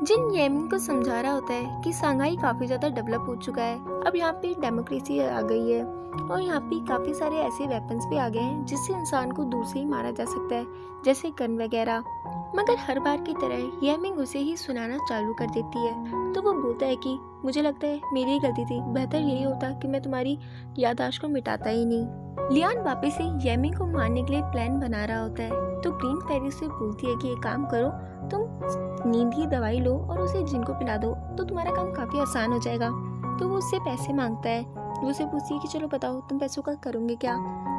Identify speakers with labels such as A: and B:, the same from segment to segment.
A: जिन येमिन को समझा रहा होता है कि शंघाई काफ़ी ज़्यादा डेवलप हो चुका है, अब यहाँ पे डेमोक्रेसी आ गई है और यहाँ पे काफ़ी सारे ऐसे वेपन्स भी आ गए हैं जिससे इंसान को दूर से ही मारा जा सकता है, जैसे गन वगैरह। मगर हर बार की तरह येमिंग उसे ही सुनाना चालू कर देती है, तो वो बोलता है कि मुझे लगता है मेरी ही गलती थी, बेहतर यही होता कि मैं तुम्हारी याददाश्त को मिटाता ही नहीं। लियान वापस से येमिंग को मारने के लिए प्लान बना रहा होता है, तो ग्रीन फेरी से बोलती है कि एक काम करो, तुम नींद की दवाई लो और उसे जिन को पिला दो तो तुम्हारा काम काफ़ी आसान हो जाएगा। तो वो उससे पैसे मांगता है। वो उसे पूछती है कि चलो बताओ तुम पैसों का करोगे क्या।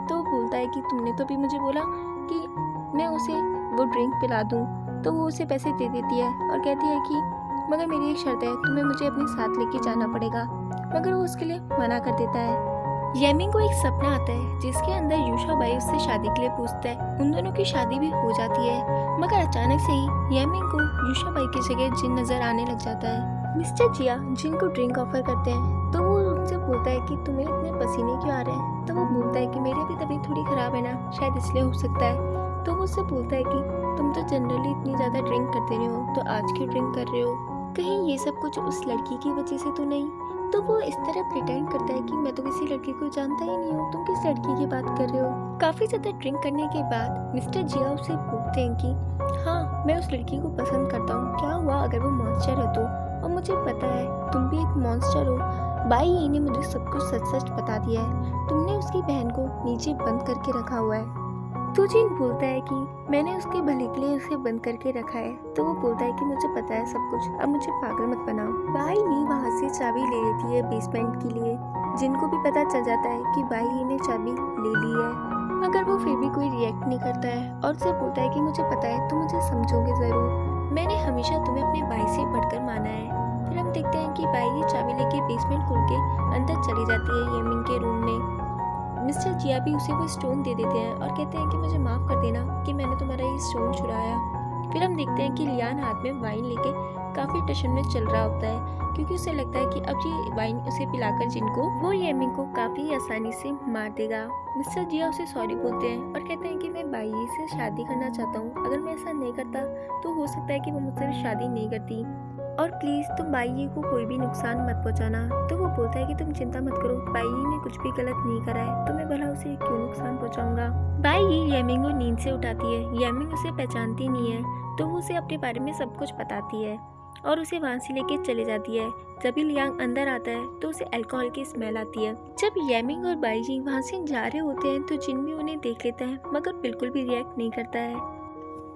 A: तो वो बोलता है कि तुमने तो भी मुझे बोला कि मैं उसे वो ड्रिंक पिला दूँ। तो वो उसे पैसे दे देती है और कहती है कि मगर मेरी एक शर्त है, तुम्हें मुझे अपने साथ लेके जाना पड़ेगा। मगर वो उसके लिए मना कर देता है। येमिंग को एक सपना आता है जिसके अंदर यूशा बाई उससे शादी के लिए पूछता है। उन दोनों की शादी भी हो जाती है, मगर अचानक से ही येमिंग को यूशा बाई की जगह जिन नजर आने लग जाता है। मिस्टर जिया जिन को ड्रिंक ऑफर करते हैं, तो वो उनसे बोलता है कि तुम्हें इतने पसीने क्यों आ रहे हैं। तो वो बोलता है कि मेरी भी तबीयत थोड़ी खराब है ना, शायद इसलिए हो सकता है। तो वो उससे बोलता है कि तुम तो जनरली इतनी ज़्यादा ड्रिंक करते नहीं हो, तो आज क्यों ड्रिंक कर रहे हो, कहीं ये सब कुछ उस लड़की की वजह से तो नहीं। तो वो इस तरह प्रिटेंड करता है कि मैं तो किसी लड़की को जानता ही नहीं हूँ, तुम किस लड़की की बात कर रहे हो। काफ़ी ज़्यादा ड्रिंक करने के बाद मिस्टर जिया उससे पूछते हैं कि हाँ, मैं उस लड़की को पसंद करता हूँ, क्या हुआ अगर वो मॉन्स्टर है तो। और मुझे पता है तुम भी एक मॉन्स्टर हो, बाई यी ने मुझे सब कुछ सच सच बता दिया है, तुमने उसकी बहन को नीचे बंद करके रखा हुआ है। तो जिन बोलता है कि मैंने उसके भले के लिए उसे बंद करके रखा है। तो वो बोलता है कि मुझे पता है सब कुछ, अब मुझे पागल मत बनाओ। बाई यी वहाँ से चाबी ले लेती है बेसमेंट के लिए। जिनको भी पता चल जाता है कि बाई यी ने चाबी ले ली है, मगर वो फिर भी कोई रिएक्ट नहीं करता है और उसे बोलता है कि मुझे पता है तुम मुझे समझोगे ज़रूर, मैंने हमेशा तुम्हें अपने भाई से बढ़कर माना है। फिर हम देखते हैं कि बाई यी चाबी लेके बेसमेंट खोल के अंदर चली जाती है येमिंग के रूम में। मिस्टर जिया भी उसे वो स्टोन दे देते हैं और कहते हैं कि मुझे माफ़ कर देना कि मैंने तुम्हारा ये स्टोन चुराया। फिर हम देखते हैं कि लियान हाथ में वाइन लेके काफ़ी टेंशन में चल रहा होता है, क्योंकि उसे लगता है कि अब ये वाइन उसे पिलाकर जिनको वो येमिंग को काफ़ी आसानी से मार देगा। मिस्टर जिया उसे सॉरी बोलते हैं और कहते हैं कि मैं बाई से शादी करना चाहता हूँ, अगर मैं ऐसा नहीं करता तो हो सकता है कि वो मुझसे शादी नहीं करती, और प्लीज़ तुम बाई को कोई भी नुकसान मत पहुंचाना। तो वो बोलता है कि तुम चिंता मत करो, बाई ने कुछ भी गलत नहीं करा है, तो मैं भला उसे क्यों नुकसान पहुंचाऊंगा। बाई येमिंग को नींद से उठाती है। येमिंग उसे पहचानती नहीं है, तो वो उसे अपने बारे में सब कुछ बताती है और उसे वहाँ से लेके चले जाती है। जब भी लियांग अंदर आता है तो उसे अल्कोहल की स्मेल आती है। जब येमिंग और बाई जी वहाँ से जा रहे होते हैं तो जिन भी उन्हें देख लेता है, मगर बिल्कुल भी रिएक्ट नहीं करता है।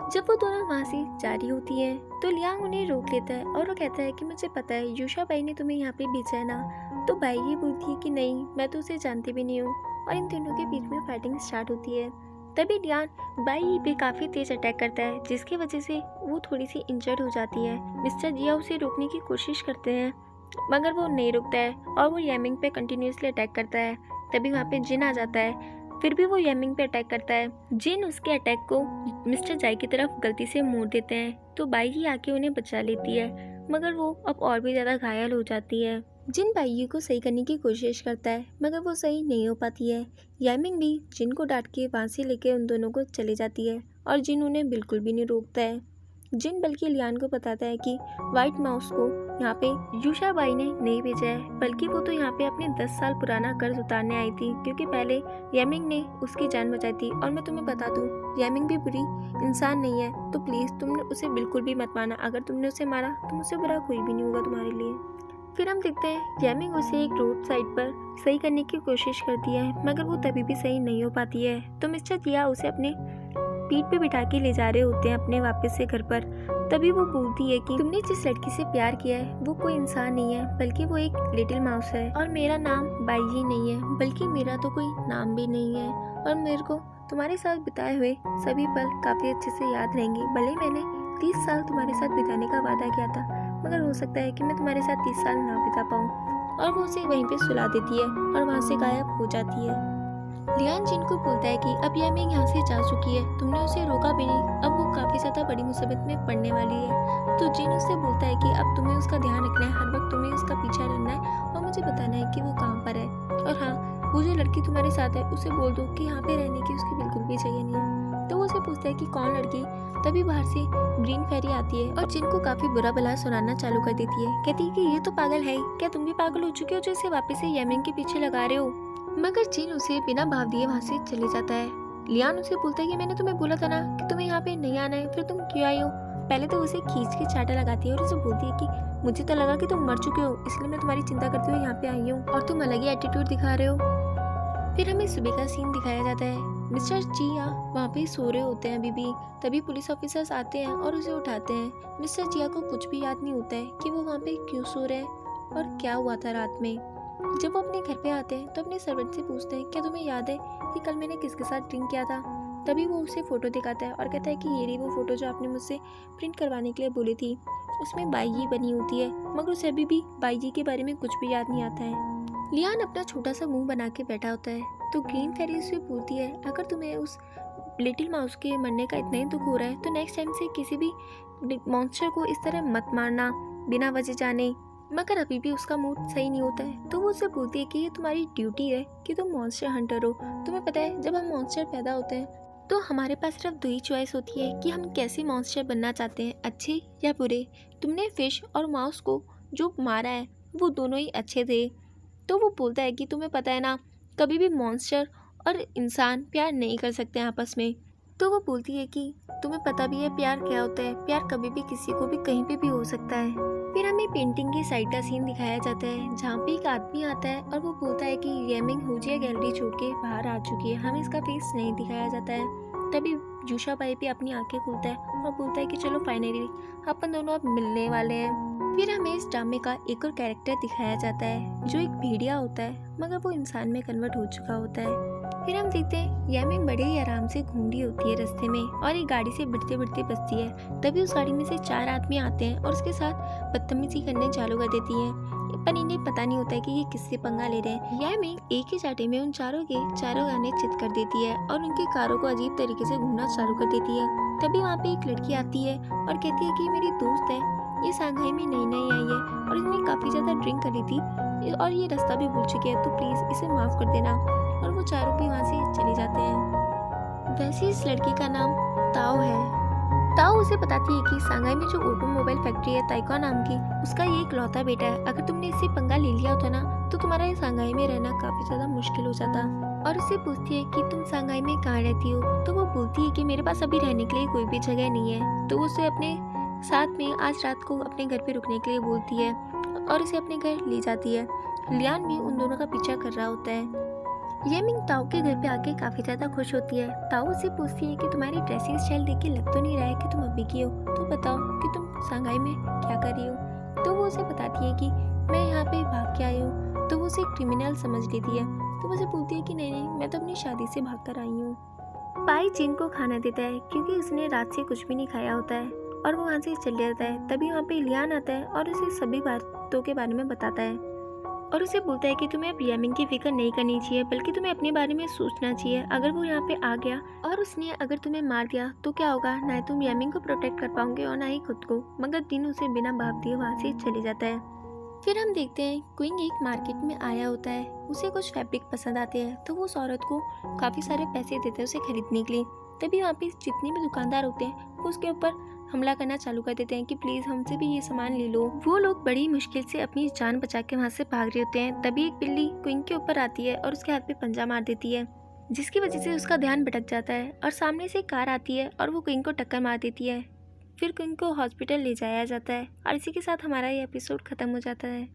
A: जब वो दोनों वहाँ से जा रही होती है तो लियांग उन्हें रोक लेता है और वो कहता है कि मुझे पता है यूशा बाई ने तुम्हें यहाँ पे भेजा है ना। तो बाई ये बोलती है कि नहीं, मैं तो उसे जानती भी नहीं हूँ, और इन दोनों के बीच में फाइटिंग स्टार्ट होती है। तभी लियांग बाई पे काफ़ी तेज अटैक करता है, जिसकी वजह से वो थोड़ी सी इंजर्ड हो जाती है। मिस्टर जिया उसे रोकने की कोशिश करते हैं, मगर वो नहीं रुकता है और वो येमिंग पे कंटिन्यूसली अटैक करता है। तभी वहाँ पे जिन आ जाता है, फिर भी वो येमिंग पे अटैक करता है। जिन उसके अटैक को मिस्टर जाई की तरफ गलती से मोड़ देते हैं, तो बाई ही आके उन्हें बचा लेती है, मगर वो अब और भी ज़्यादा घायल हो जाती है। जिन बाई को सही करने की कोशिश करता है, मगर वो सही नहीं हो पाती है। येमिंग भी जिन को डांट के वहाँ से लेके उन दोनों को चली जाती है और जिन उन्हें बिल्कुल भी नहीं रोकता है। जिन बल्कि लियान को बताता है कि व्हाइट माउस को यहाँ पे यूशा बाई ने नहीं भेजा है, बल्कि वो तो यहाँ पे अपने 10 साल पुराना कर्ज उतारने आई थी, क्योंकि पहले येमिंग ने उसकी जान बचाई थी। और मैं तुम्हें बता दूँ, येमिंग भी बुरी इंसान नहीं है, तो प्लीज़ तुमने उसे बिल्कुल भी मत माना। अगर तुमने उसे मारा तो मुझसे बुरा कोई भी नहीं होगा तुम्हारे लिए। फिर हम देखते हैं येमिंग उसे एक रोड साइड पर सही करने की कोशिश करती है, मगर वो तभी भी सही नहीं हो पाती है। तो मिस्टर जिया उसे अपने पीठ पे बिठा के ले जा रहे होते हैं अपने वापस से घर पर। तभी वो बोलती है कि तुमने जिस लड़की से प्यार किया है वो कोई इंसान नहीं है, बल्कि वो एक लिटिल माउस है, और मेरा नाम बाई ही नहीं है, बल्कि मेरा तो कोई नाम भी नहीं है, और मेरे को तुम्हारे साथ बिताए हुए सभी पल काफ़ी अच्छे से याद रहेंगे। भले मैंने 30 साल तुम्हारे साथ बिताने का वादा किया था, मगर हो सकता है कि मैं तुम्हारे साथ 30 साल ना बिता पाऊँ। और वो उसे वहीं पे सुला देती है और वहाँ से गायब हो जाती है। लियान जिन को बोलता है कि अब येमिंग यहाँ से जा चुकी है, तुमने उसे रोका भी नहीं, अब वो काफ़ी ज़्यादा बड़ी मुसीबत में पड़ने वाली है। तो जिन उससे बोलता है कि अब तुम्हें उसका ध्यान रखना है, हर वक्त तुम्हें उसका पीछा रहना है और मुझे बताना है कि वो कहाँ पर है। और हाँ, वो जो लड़की तुम्हारे साथ है उसे बोल दो कि यहाँ पे रहने की उसकी बिल्कुल भी जगह नहीं है। तो वो वो उसे पूछता है कि कौन लड़की। तभी बाहर से ग्रीन फेरी आती है और जिन को काफी बुरा भला सुनाना चालू कर देती है। कहती है कि ये तो पागल है, क्या तुम भी पागल हो चुके हो जो इसे वापस से यामिंग के पीछे लगा रहे हो। मगर जिन उसे बिना भाव दिए वहाँ से चले जाता है। लियान उसे बोलता है कि मैंने तुम्हें बोला था ना कि तुम्हें यहाँ पे नहीं आना है, फिर तुम क्यों आई हो। पहले तो उसे खींच के चाटा लगाती है और उसे बोलती है कि मुझे तो लगा कि तुम मर चुके हो, इसलिए मैं तुम्हारी चिंता करते हुए यहाँ पे आई हूँ और तुम अलग ही एटीट्यूड दिखा रहे हो। फिर हमें सुबह का सीन दिखाया जाता है। मिस्टर जिया वहाँ पे सो रहे होते हैं अभी भी। तभी पुलिस ऑफिसर्स आते हैं और उसे उठाते हैं। मिस्टर जिया को कुछ भी याद नहीं होता है कि वो वहाँ पे क्यों सो रहे हैं और क्या हुआ था रात में। जब वो अपने घर पे आते हैं तो अपने सर्वेंट से पूछते हैं, क्या तुम्हें याद है कि कल मैंने किसके साथ ड्रिंक किया था। तभी वो उसे फ़ोटो दिखाता है और कहता है कि ये रही वो फ़ोटो जो आपने मुझसे प्रिंट करवाने के लिए बोली थी। उसमें बाईजी बनी होती है, मगर उसे अभी भी बाईजी के बारे में कुछ भी याद नहीं आता है। लियान अपना छोटा सा मुंह बना के बैठा होता है तो ग्रीन फेरी से पूछती है, अगर तुम्हें उस लिटिल माउस के मरने का इतना ही दुख हो रहा है तो नेक्स्ट टाइम से किसी भी मॉन्स्टर को इस तरह मत मारना बिना वजह जाने। मगर अभी भी उसका मूड सही नहीं होता है तो वो उससे बोलती है कि ये तुम्हारी ड्यूटी है कि तुम मॉन्स्टर हंटर हो। तुम्हें पता है जब हम मॉन्स्टर पैदा होते हैं तो हमारे पास सिर्फ दो ही चॉइस होती है कि हम कैसे मॉन्स्टर बनना चाहते हैं, अच्छे या बुरे। तुमने फिश और माउस को जो मारा है वो दोनों ही अच्छे थे। तो वो बोलता है कि तुम्हें पता है ना, कभी भी मॉन्स्टर और इंसान प्यार नहीं कर सकते आपस में। तो वो बोलती है कि तुम्हें पता भी है प्यार क्या होता है, प्यार कभी भी किसी को भी कहीं पे भी हो सकता है। फिर हमें पेंटिंग की साइड का सीन दिखाया जाता है जहाँ पे एक आदमी आता है और वो बोलता है कि येमिंग हुजिया गैलरी छोड़ के बाहर आ चुकी है, हमें इसका फेस नहीं दिखाया जाता है। तभी जूशा भाई भी अपनी आंखें खोलता है और बोलता है कि चलो फाइनली अपन दोनों अब मिलने वाले हैं। फिर हमें इस ड्रामे का एक और कैरेक्टर दिखाया जाता है जो एक भेड़िया होता है मगर वो इंसान में कन्वर्ट हो चुका होता है। फिर हम देखते हैं यामिंग बड़े ही आराम से घूम रही होती है रास्ते में और एक गाड़ी से बढ़ते बढ़ते बसती है। तभी उस गाड़ी में से 4 आदमी आते हैं और उसके साथ बदतमीजी करने चालू कर देती है, पर इन्हें पता नहीं होता है कि ये किससे पंगा ले रहे हैं। यामिंग एक ही चाटे में उन चारों के चारों गाने चित कर देती है और उनकी कारों को अजीब तरीके से घूमना चालू कर देती है। तभी वहाँ पे एक लड़की आती है और कहती है कि मेरी दोस्त है, ये सांघाई में नई नई आई है और इसने काफ़ी ज़्यादा ड्रिंक करी थी और ये रास्ता भी भूल चुकी है, तो प्लीज़ इसे माफ़ कर देना। और वो चारों भी वहाँ से चले जाते हैं। वैसे इस लड़की का नाम ताओ है। ताओ उसे बताती है कि सांघाई में जो ऑटोमोबाइल फैक्ट्री है ताइका नाम की, उसका ये इकलौता बेटा है। अगर तुमने इससे पंगा ले लिया होता ना तो तुम्हारा ये सांघाई में रहना काफ़ी ज़्यादा मुश्किल हो जाता। और उससे पूछती है कि तुम सांघाई में कहाँ रहती हो। तो वो बोलती है कि मेरे पास अभी रहने के लिए कोई भी जगह नहीं है। तो वो उसे अपने साथ में आज रात को अपने घर पे रुकने के लिए बोलती है और इसे अपने घर ले जाती है। लियान भी उन दोनों का पीछा कर रहा होता है। येमिंग ताओ के घर पे आके काफ़ी ज़्यादा खुश होती है। ताओ उसे पूछती है कि तुम्हारी ड्रेसिंग स्टाइल देख के लग तो नहीं रहा है कि तुम अभी की हो, तो बताओ कि तुम सांघाई में क्या कर रही हो। तो वो उसे बताती है कि मैं यहाँ पे भाग के आई हूँ। तो वो उसे क्रिमिनल समझ लेती है। तो वो उसे बोलती है कि नहीं नहीं, मैं तो अपनी शादी से भाग कर आई हूँ। पाई जिन को खाना देता है क्योंकि उसने रात से कुछ भी नहीं खाया होता है और वो वहाँ से चल जाता है। तभी वहाँ पे लियान आता है और उसे सभी बातों के बारे में बताता है और उसे बोलता है कि तुम्हें अब यामिंग की फिक्र नहीं करनी चाहिए, बल्कि तुम्हें अपने बारे में सोचना चाहिए। अगर वो यहाँ पे आ गया और उसने अगर तुम्हें मार दिया तो क्या होगा, ना ही तुम यामिंग को प्रोटेक्ट कर पाओगे और ना ही खुद को। मगर दिन उसे बिना बाप दिए वहाँ से चले जाता है। फिर हम देखते हैं क्विंग एक मार्केट में आया होता है, उसे कुछ फैब्रिक पसंद आते हैं तो वो उस औरत को काफ़ी सारे पैसे देते हैं उसे खरीदने के लिए। तभी वहाँ पे जितने भी दुकानदार होते हैं वो उसके ऊपर हमला करना चालू कर देते हैं कि प्लीज़ हमसे भी ये सामान ले लो। वो लोग बड़ी मुश्किल से अपनी जान बचा के वहाँ से भाग रहे होते हैं। तभी एक बिल्ली क्विंग के ऊपर आती है और उसके हाथ पे पंजा मार देती है, जिसकी वजह से उसका ध्यान भटक जाता है और सामने से एक कार आती है और वो क्विंग को टक्कर मार देती है। फिर क्विंग को हॉस्पिटल ले जाया जाता है और इसी के साथ हमारा ये एपिसोड ख़त्म हो जाता है।